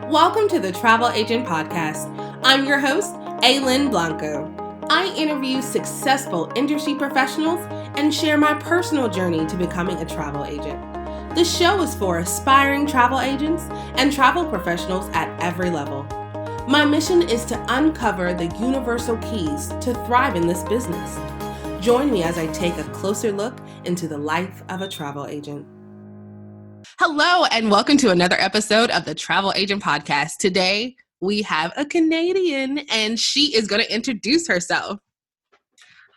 Welcome to the Travel Agent Podcast. I'm your host, Aylin Blanco. I interview successful industry professionals and share my personal journey to becoming a travel agent. The show is for aspiring travel agents and travel professionals at every level. My mission is to uncover the universal keys to thrive in this business. Join me as I take a closer look into the life of a travel agent. Hello, and welcome to another episode of the Travel Agent Podcast. Today, we have a Canadian, and she is going to introduce herself.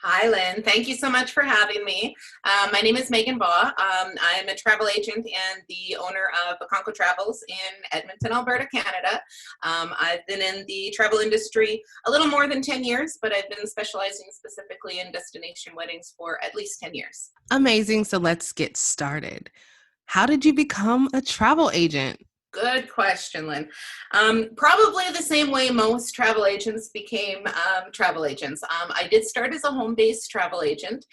Hi, Lynn. Thank you so much for having me. My name is Megan Baugh. I'm a travel agent and the owner of Baconco Travels in Edmonton, Alberta, Canada. I've been in the travel industry a little more than 10 years, but I've been specializing specifically in destination weddings for at least 10 years. Amazing. So let's get started. How did you become a travel agent? Good question, Lynn. Probably the same way most travel agents became travel agents. I did start as a home-based travel agent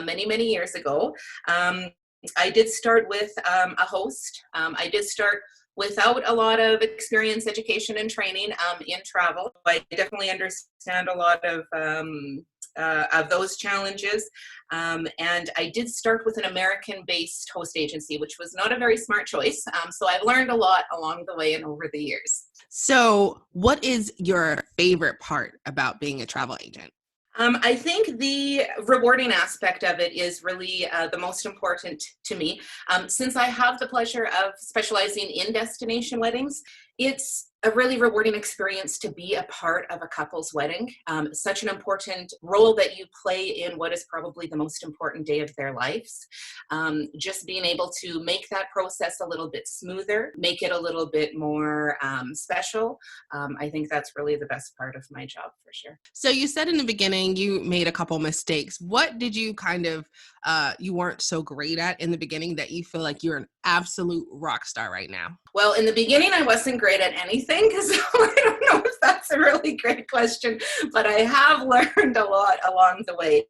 many, many years ago. I did start with a host. I did start without a lot of experience, education, and training in travel. I definitely understand a lot of those challenges. And I did start with an American-based host agency, which was not a very smart choice. So I've learned a lot along the way and over the years. So what is your favorite part about being a travel agent? I think the rewarding aspect of it is really the most important to me. Since I have the pleasure of specializing in destination weddings, it's a really rewarding experience to be a part of a couple's wedding. Such an important role that you play in what is probably the most important day of their lives. Just being able to make that process a little bit smoother, make it a little bit more special. I think that's really the best part of my job for sure. So you said in the beginning you made a couple mistakes. What did you you weren't so great at in the beginning that you feel like you're an absolute rock star right now? Well, in the beginning, I wasn't great at anything, so I don't know if that's a really great question, but I have learned a lot along the way.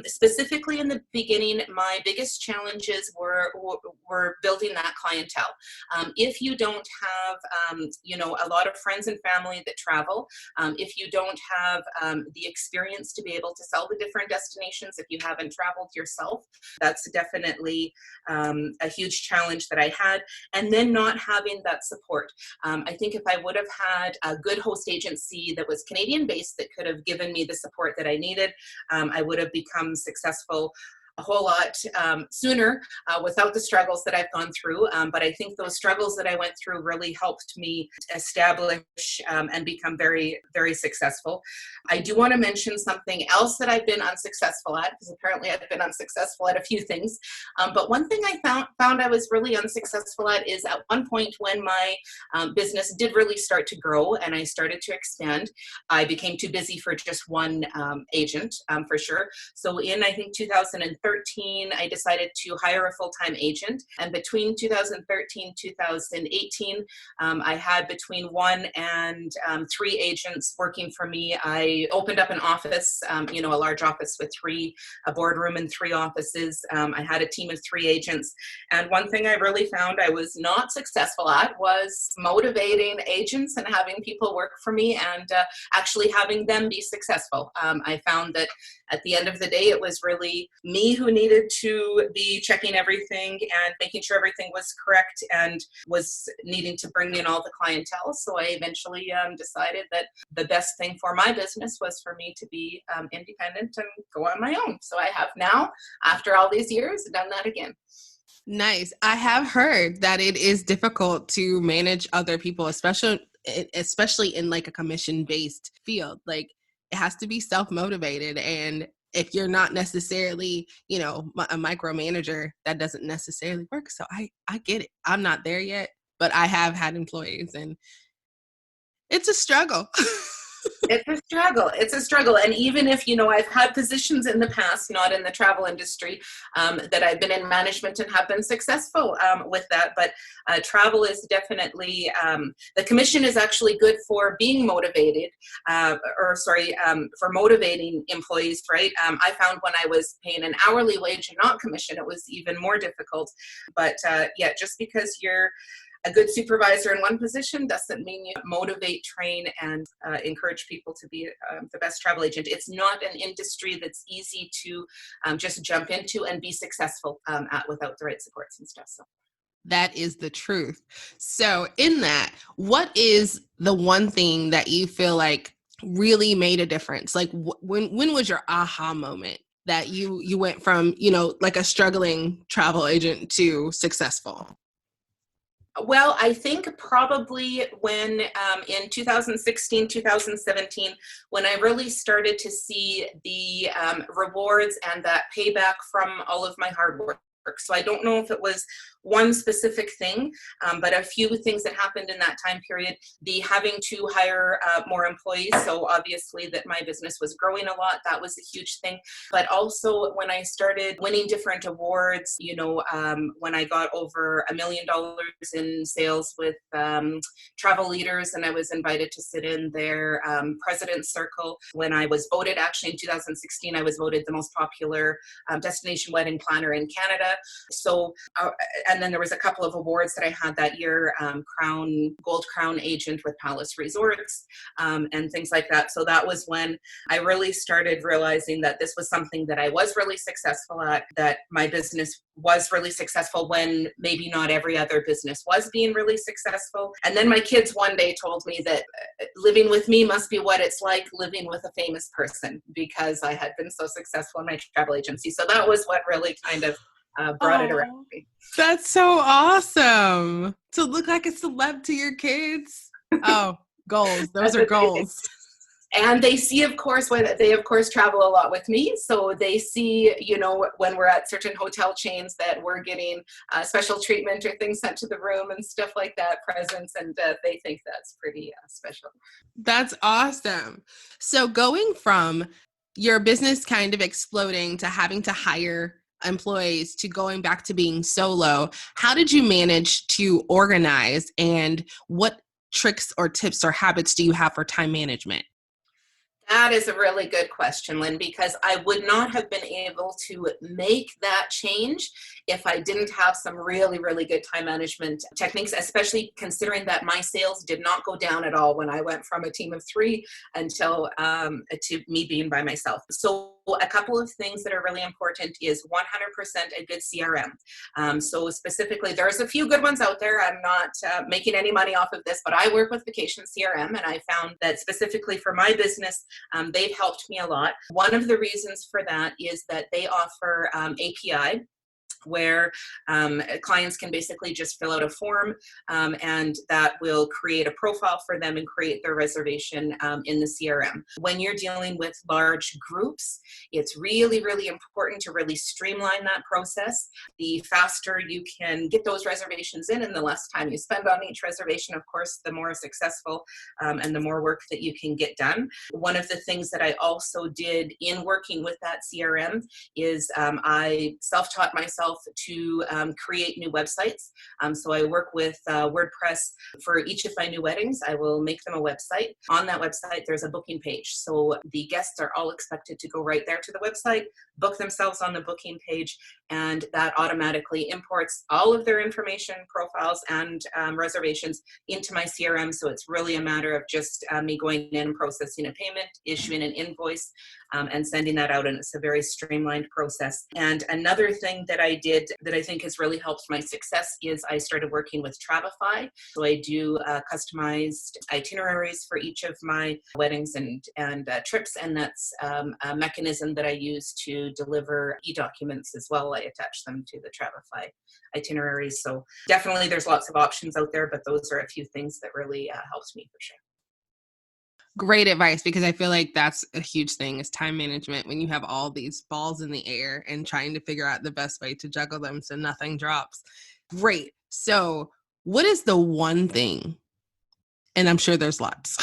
Specifically in the beginning, my biggest challenges were building that clientele. If you don't have, a lot of friends and family that travel, if you don't have the experience to be able to sell the different destinations, if you haven't traveled yourself, that's definitely a huge challenge that I had. And then not having that support. I think if I would have had a good host agency that was Canadian based that could have given me the support that I needed, I would have become successful a whole lot sooner without the struggles that I've gone through. But I think those struggles that I went through really helped me establish and become very, very successful. I do want to mention something else that I've been unsuccessful at, because apparently I've been unsuccessful at a few things. But one thing I found I was really unsuccessful at is at one point when my business did really start to grow and I started to expand, I became too busy for just one agent for sure. So in, I think, 2013, I decided to hire a full-time agent. And between 2013, 2018, I had between 1 and 3 agents working for me. I opened up an office, a large office with a boardroom and 3 offices. I had a team of 3 agents. And one thing I really found I was not successful at was motivating agents and having people work for me and actually having them be successful. I found that at the end of the day, it was really me who needed to be checking everything and making sure everything was correct and was needing to bring in all the clientele. So I eventually decided that the best thing for my business was for me to be independent and go on my own. So I have now, after all these years, done that again. Nice. I have heard that it is difficult to manage other people, especially in like a commission-based field. Like, it has to be self-motivated. And if you're not necessarily, a micromanager, that doesn't necessarily work. So I get it. I'm not there yet, but I have had employees and it's a struggle. It's a struggle. And even if, I've had positions in the past, not in the travel industry, that I've been in management and have been successful with that. But travel is definitely, the commission is actually good for being motivated, for motivating employees, right? I found when I was paying an hourly wage and not commission, it was even more difficult. But just because you're a good supervisor in one position doesn't mean you motivate, train, and encourage people to be the best travel agent. It's not an industry that's easy to just jump into and be successful at without the right supports and stuff. So. That is the truth. So in that, what is the one thing that you feel like really made a difference? Like when was your aha moment that you went from, like a struggling travel agent to successful? Well, I think probably when in 2016, 2017, when I really started to see the rewards and that payback from all of my hard work. So I don't know if it was one specific thing, but a few things that happened in that time period. The having to hire more employees. So obviously that my business was growing a lot. That was a huge thing. But also when I started winning different awards, when I got over $1 million in sales with travel leaders, and I was invited to sit in their president's circle. When I was voted, actually in 2016, I was voted the most popular destination wedding planner in Canada. So, and then there was a couple of awards that I had that year, Gold Crown Agent with Palace Resorts, and things like that. So that was when I really started realizing that this was something that I was really successful at, that my business was really successful when maybe not every other business was being really successful. And then my kids one day told me that living with me must be what it's like living with a famous person, because I had been so successful in my travel agency. So that was what really kind of brought it around me. That's so awesome. To look like a celeb to your kids. Oh, goals. Those are goals. And they see, of course, when they, of course, travel a lot with me. So they see, when we're at certain hotel chains that we're getting special treatment or things sent to the room and stuff like that, presents, and they think that's pretty special. That's awesome. So going from your business kind of exploding to having to hire employees to going back to being solo, how did you manage to organize, and what tricks or tips or habits do you have for time management? That is a really good question, Lynn, because I would not have been able to make that change if I didn't have some really, really good time management techniques, especially considering that my sales did not go down at all when I went from a team of 3 until to me being by myself. So a couple of things that are really important is 100% a good CRM. So specifically, there's a few good ones out there. I'm not making any money off of this, but I work with Vacation CRM, and I found that specifically for my business, they've helped me a lot. One of the reasons for that is that they offer API, where clients can basically just fill out a form, and that will create a profile for them and create their reservation in the CRM. When you're dealing with large groups, it's really, really important to really streamline that process. The faster you can get those reservations in and the less time you spend on each reservation, of course, the more successful and the more work that you can get done. One of the things that I also did in working with that CRM is I self-taught myself to create new websites. So I work with WordPress for each of my new weddings. I will make them a website. On that website, there's a booking page. So the guests are all expected to go right there to the website, book themselves on the booking page, and that automatically imports all of their information, profiles, and reservations into my CRM. So it's really a matter of just me going in and processing a payment, issuing an invoice, and sending that out. And it's a very streamlined process. And another thing that I did that I think has really helped my success is I started working with Travify. So I do customized itineraries for each of my weddings and trips. And that's a mechanism that I use to deliver e-documents as well. I attach them to the Travify itineraries. So definitely there's lots of options out there, but those are a few things that really helped me for sure. Great advice, because I feel like that's a huge thing is time management when you have all these balls in the air and trying to figure out the best way to juggle them so nothing drops. Great. So what is the one thing, and I'm sure there's lots,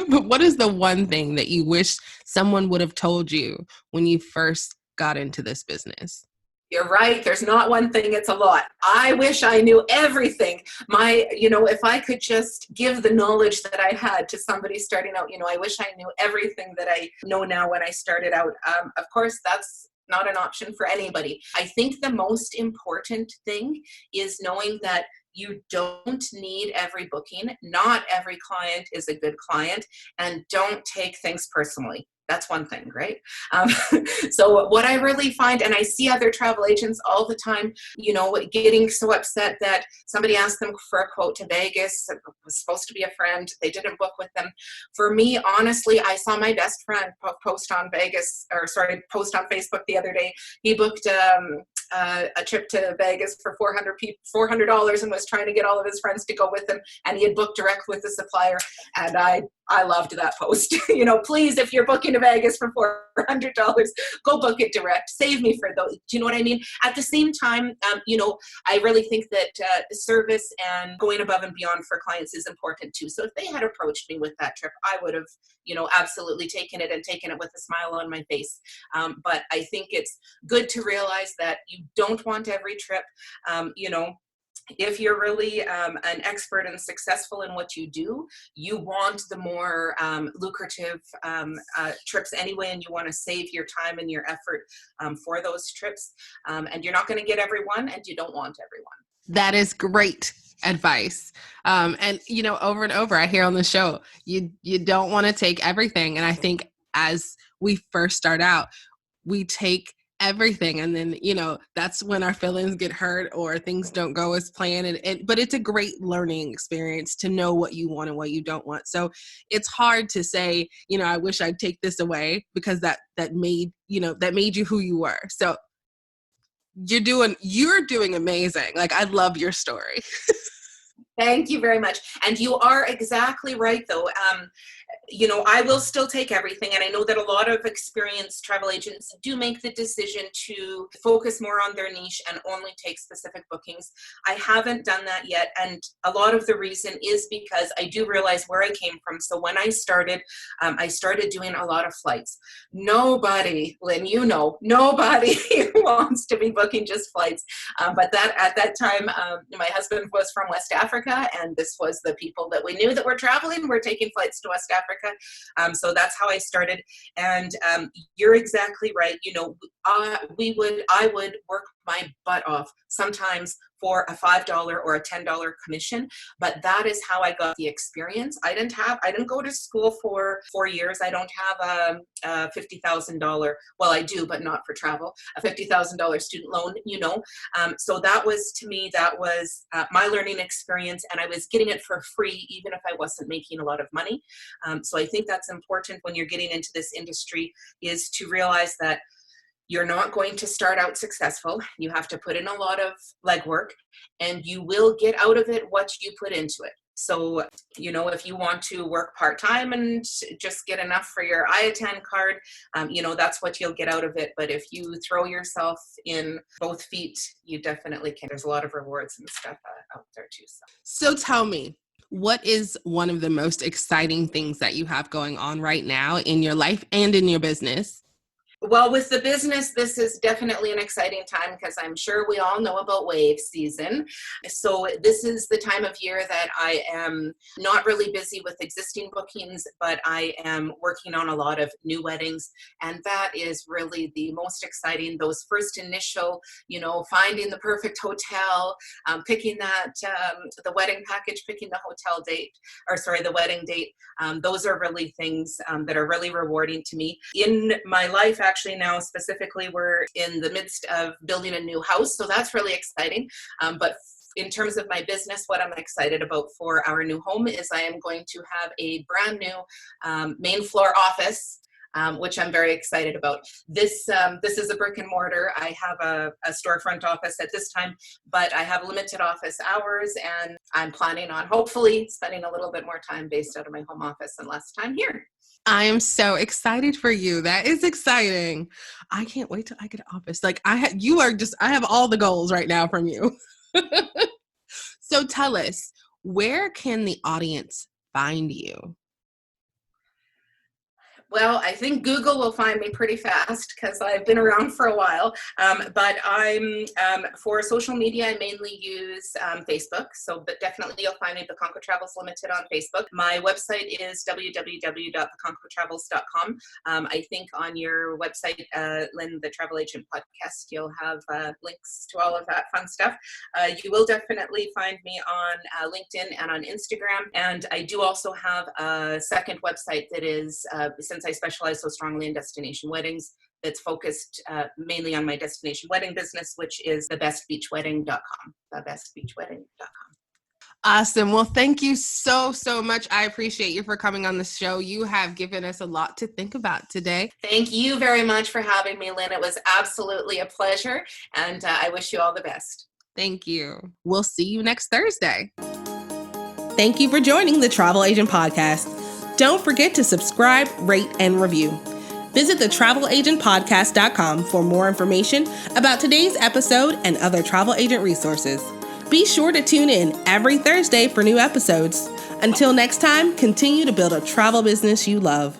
but what is the one thing that you wish someone would have told you when you first got into this business? You're right. There's not one thing. It's a lot. I wish I knew everything. If I could just give the knowledge that I had to somebody starting out, I wish I knew everything that I know now when I started out. Of course, that's not an option for anybody. I think the most important thing is knowing that You don't need every booking. Not every client is a good client, and don't take things personally. That's one thing, right? Um, so what I really find, and I see other travel agents all the time, getting so upset that somebody asked them for a quote to Vegas. It was supposed to be a friend. They didn't book with them. For me, honestly, I saw my best friend post on Facebook the other day. He booked a trip to Vegas for $400 and was trying to get all of his friends to go with him. And he had booked direct with the supplier. And I loved that post. Please, if you're booking to Vegas for $400, go book it direct. Save me for those. Do you know what I mean? At the same time, I really think that service and going above and beyond for clients is important too. So if they had approached me with that trip, I would have, absolutely taken it with a smile on my face. But I think it's good to realize that you don't want every trip. If you're really an expert and successful in what you do, you want the more lucrative trips anyway, and you want to save your time and your effort for those trips. And you're not going to get everyone, and you don't want everyone. That is great advice. And, over and over, I hear on the show, you don't want to take everything. And I think as we first start out, we take everything. And then, that's when our feelings get hurt or things don't go as planned. But it's a great learning experience to know what you want and what you don't want. So it's hard to say, I wish I'd take this away, because that made you who you were. So you're doing amazing. Like, I love your story. Thank you very much. And you are exactly right, though. I will still take everything. And I know that a lot of experienced travel agents do make the decision to focus more on their niche and only take specific bookings. I haven't done that yet. And a lot of the reason is because I do realize where I came from. So when I started doing a lot of flights. Nobody, Lynn, nobody wants to be booking just flights. But at that time, my husband was from West Africa, and this was the people that we knew that were traveling. We're taking flights to West Africa. So that's how I started. And you're exactly right. I would work my butt off sometimes for a $5 or a $10 commission, but that is how I got the experience. I didn't go to school for 4 years. I don't have a $50,000, well, I do, but not for travel, a $50,000 student loan, so that was my learning experience, and I was getting it for free, even if I wasn't making a lot of money. So I think that's important when you're getting into this industry, is to realize that you're not going to start out successful. You have to put in a lot of legwork, and you will get out of it what you put into it. So, if you want to work part-time and just get enough for your IATAN card, that's what you'll get out of it. But if you throw yourself in both feet, you definitely can. There's a lot of rewards and stuff out there too. So tell me, what is one of the most exciting things that you have going on right now in your life and in your business? Well, with the business, this is definitely an exciting time, because I'm sure we all know about wave season. So this is the time of year that I am not really busy with existing bookings, but I am working on a lot of new weddings. And that is really the most exciting. Those first initial, finding the perfect hotel, picking the wedding package, picking the wedding date. Those are really things that are really rewarding to me. In my life, actually now specifically, we're in the midst of building a new house. So that's really exciting. But in terms of my business, what I'm excited about for our new home is I am going to have a brand new main floor office, which I'm very excited about. This is a brick and mortar. I have a storefront office at this time, but I have limited office hours, and I'm planning on hopefully spending a little bit more time based out of my home office and less time here. I am so excited for you. That is exciting. I can't wait till I get an office. Like I have all the goals right now from you. So tell us, where can the audience find you? Well, I think Google will find me pretty fast because I've been around for a while. But I'm for social media, I mainly use Facebook. So, but definitely you'll find me Baconco Travels Limited on Facebook. My website is www.baconcotravels.com. I think on your website, Lynn, the Travel Agent Podcast, you'll have links to all of that fun stuff. You will definitely find me on LinkedIn and on Instagram. And I do also have a second website that is, since I specialize so strongly in destination weddings, that's focused mainly on my destination wedding business, which is thebestbeachwedding.com, thebestbeachwedding.com. Awesome. Well, thank you so much. I appreciate you for coming on the show. You have given us a lot to think about today. Thank you very much for having me, Lynn. It was absolutely a pleasure, and I wish you all the best. Thank you. We'll see you next Thursday. Thank you for joining the Travel Agent Podcast. Don't forget to subscribe, rate, and review. Visit thetravelagentpodcast.com for more information about today's episode and other travel agent resources. Be sure to tune in every Thursday for new episodes. Until next time, continue to build a travel business you love.